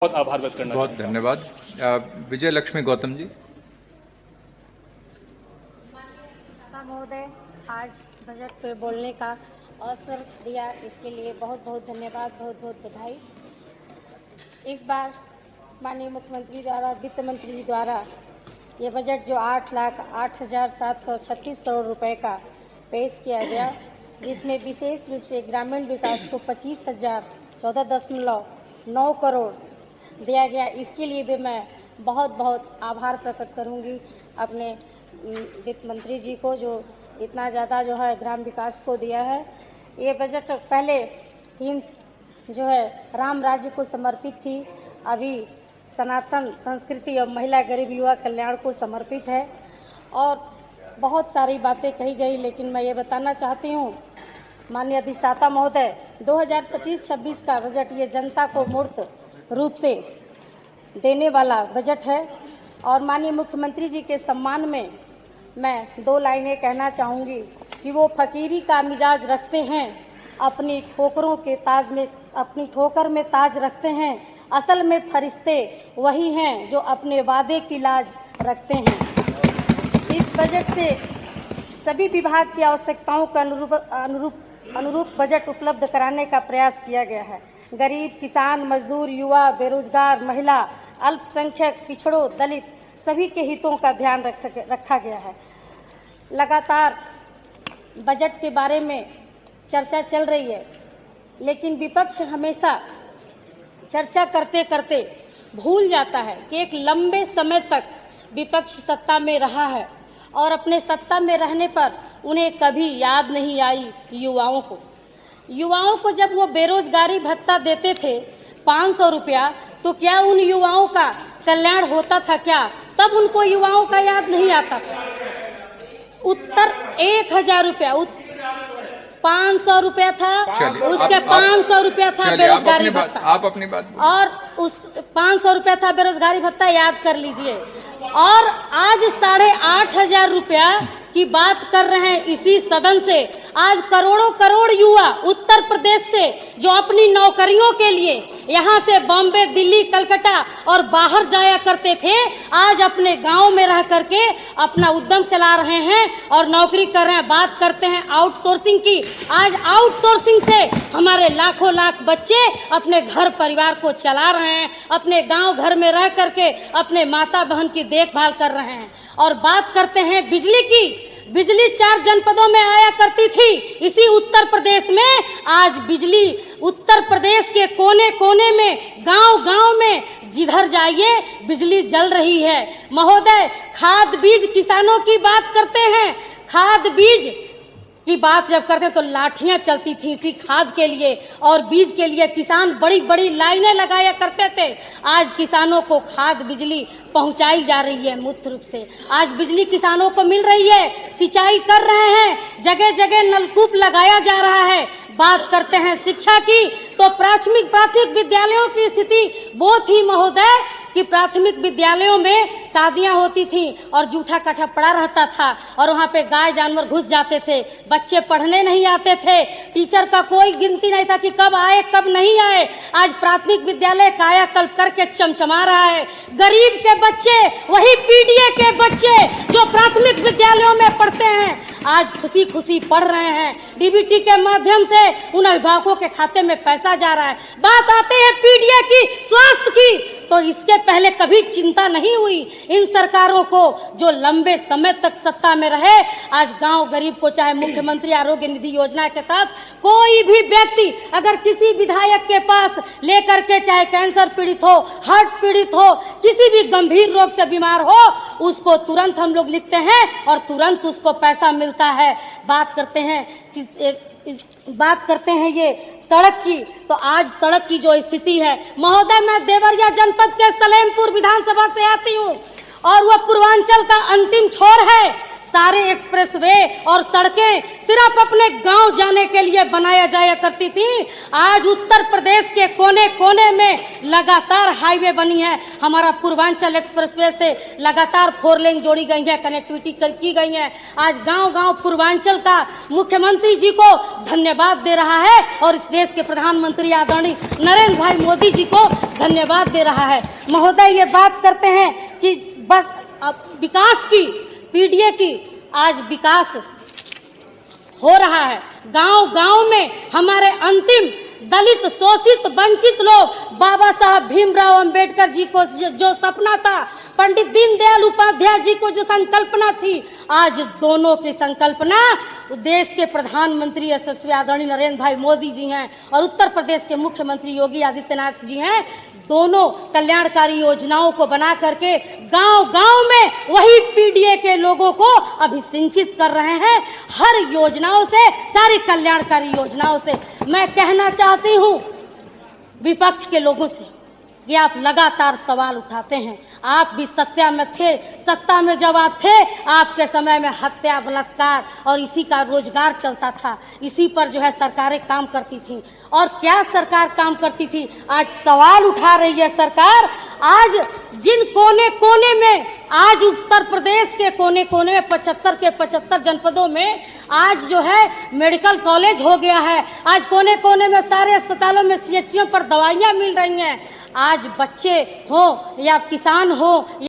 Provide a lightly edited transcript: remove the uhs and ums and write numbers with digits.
बहुत आभार व्यक्त करना बहुत धन्यवाद। विजय लक्ष्मी गौतम जी। महोदय, आज बजट पे बोलने का अवसर दिया, इसके लिए बहुत बहुत धन्यवाद, बहुत बहुत बधाई। इस बार माननीय मुख्यमंत्री द्वारा, वित्त मंत्री जी द्वारा ये बजट जो 8,08,736 करोड़ रुपए का पेश किया गया, जिसमें विशेष रूप से ग्रामीण विकास को 25,014.9 करोड़ दिया गया। इसके लिए भी मैं बहुत बहुत आभार प्रकट करूंगी अपने वित्त मंत्री जी को, जो इतना ज़्यादा जो है ग्राम विकास को दिया है। ये बजट पहले थीम जो है राम राज्य को समर्पित थी, अभी सनातन संस्कृति और महिला गरीब युवा कल्याण को समर्पित है। और बहुत सारी बातें कही गई, लेकिन मैं ये बताना चाहती हूँ माननीय अधिष्ठाता महोदय, 2025-26 का बजट ये जनता को मूर्त रूप से देने वाला बजट है। और माननीय मुख्यमंत्री जी के सम्मान में मैं 2 लाइनें कहना चाहूँगी कि वो फकीरी का मिजाज रखते हैं, अपनी ठोकर में ताज रखते हैं, असल में फरिश्ते वही हैं जो अपने वादे की लाज रखते हैं। इस बजट से सभी विभाग की आवश्यकताओं के अनुरूप बजट उपलब्ध कराने का प्रयास किया गया है। गरीब, किसान, मजदूर, युवा, बेरोजगार, महिला, अल्पसंख्यक, पिछड़ों, दलित सभी के हितों का ध्यान रखा गया है। लगातार बजट के बारे में चर्चा चल रही है, लेकिन विपक्ष हमेशा चर्चा करते करते भूल जाता है कि एक लंबे समय तक विपक्ष सत्ता में रहा है और अपने सत्ता में रहने पर उन्हें कभी याद नहीं आई युवाओं को जब वो बेरोजगारी भत्ता देते थे 500 रुपया, तो क्या उन युवाओं का कल्याण होता था क्या? तब उनको युवाओं का याद नहीं आता था। उत्तर 1000 रुपया, 500 रुपया था, उसके 500 रुपया था बेरोजगारी भत्ता। आप अपनी बात और उस 500 रुपया था बेरोजगारी भत्ता, याद कर लीजिए। और आज 8,500 रुपया की बात कर रहे हैं इसी सदन से। आज करोड़ों करोड़ युवा उत्तर प्रदेश से जो अपनी नौकरियों के लिए यहाँ से बॉम्बे, दिल्ली, कलकत्ता और बाहर जाया करते थे, आज अपने गांव में रह करके अपना उद्यम चला रहे हैं और नौकरी कर रहे हैं। बात करते हैं आउटसोर्सिंग की, आज आउटसोर्सिंग से हमारे लाखों लाख बच्चे अपने घर परिवार को चला रहे हैं, अपने गांव घर में रह करके अपने माता बहन की देखभाल कर रहे हैं। और बात करते हैं बिजली की, बिजली 4 जनपदों में आया करती थी, इसी उत्तर प्रदेश में आज बिजली उत्तर प्रदेश के कोने कोने में, गांव गांव में जिधर जाइए बिजली जल रही है। महोदय, खाद बीज किसानों की बात करते हैं, खाद बीज की बात जब करते हैं तो लाठियां चलती थी इसी खाद के लिए और बीज के लिए। किसान बड़ी बड़ी लाइनें लगाया करते थे। आज किसानों को खाद बिजली पहुंचाई जा रही है मुफ्त रूप से। आज बिजली किसानों को मिल रही है, सिंचाई कर रहे हैं, जगह जगह नलकूप लगाया जा रहा है। बात करते हैं शिक्षा की, तो प्राथमिक विद्यालयों की स्थिति वो थी महोदय कि प्राथमिक विद्यालयों में शादियां होती थी और जूठा काठा पड़ा रहता था और वहाँ पे गाय जानवर घुस जाते थे, बच्चे पढ़ने नहीं आते थे, टीचर का कोई गिनती नहीं था कि कब आए कब नहीं आए। आज प्राथमिक विद्यालय कायाकल्प करके चमचमा रहा है। गरीब के बच्चे, वही पीडीए के बच्चे जो प्राथमिक विद्यालयों में पढ़ते हैं, आज खुशी खुशी पढ़ रहे हैं। डीबीटी के माध्यम से उन अभिभावकों के खाते में पैसा जा रहा है। बात आते हैं पीडीए की, स्वास्थ्य की, तो इसके पहले कभी चिंता नहीं हुई इन सरकारों को जो लंबे समय तक सत्ता में रहे। आज गांव गरीब को, चाहे मुख्यमंत्री आरोग्य निधि योजना के तहत कोई भी व्यक्ति अगर किसी विधायक के पास लेकर के, चाहे कैंसर पीड़ित हो, हार्ट पीड़ित हो, किसी भी गंभीर रोग से बीमार हो, उसको तुरंत हम लोग लिखते हैं और तुरंत उसको पैसा मिलता है। बात करते हैं ये सड़क की, तो आज सड़क की जो स्थिति है महोदय, मैं देवरिया जनपद के सलेमपुर विधानसभा से आती हूँ और वह पूर्वांचल का अंतिम छोर है। सारे एक्सप्रेसवे और सड़कें सिर्फ अपने गांव जाने के लिए बनाया जाया करती थी। आज उत्तर प्रदेश के कोने कोने में लगातार हाईवे बनी है। हमारा पूर्वांचल एक्सप्रेसवे से लगातार 4 लेन जोड़ी गई है, कनेक्टिविटी की गई है। आज गांव गांव पूर्वांचल का मुख्यमंत्री जी को धन्यवाद दे रहा है और इस देश के प्रधानमंत्री आदरणीय नरेंद्र भाई मोदी जी को धन्यवाद दे रहा है। महोदय, ये बात करते हैं कि बस विकास की, पीडीए की, आज विकास हो रहा है। गांव गांव में हमारे अंतिम दलित, शोषित, वंचित लोग, बाबा साहब भीमराव अंबेडकर जी को जो सपना था, पंडित दीनदयाल उपाध्याय जी को जो संकल्पना थी, आज दोनों की संकल्पना देश के प्रधानमंत्री यशस्वी आदरणीय नरेंद्र भाई मोदी जी हैं और उत्तर प्रदेश के मुख्यमंत्री योगी आदित्यनाथ जी हैं। दोनों कल्याणकारी योजनाओं को बना करके गांव गांव में वही पीडीए के लोगों को अभिसिंचित कर रहे हैं। हर योजनाओं से, सारी कल्याणकारी योजनाओं से मैं कहना चाहती हूं विपक्ष के लोगों से कि आप लगातार सवाल उठाते हैं। आप भी सत्ता में थे, सत्ता में जब आप थे, आपके समय में हत्या, बलात्कार और इसी का रोजगार चलता था। इसी पर जो है सरकारें काम करती थी। और क्या सरकार काम करती थी? आज सवाल उठा रही है सरकार। आज जिन कोने कोने में, आज उत्तर प्रदेश के कोने कोने में 75 के 75 जनपदों में आज जो है मेडिकल कॉलेज हो गया है। आज कोने कोने में सारे अस्पतालों में सीएचसीओ पर दवाइयाँ मिल रही हैं। आज बच्चे हो या किसान हो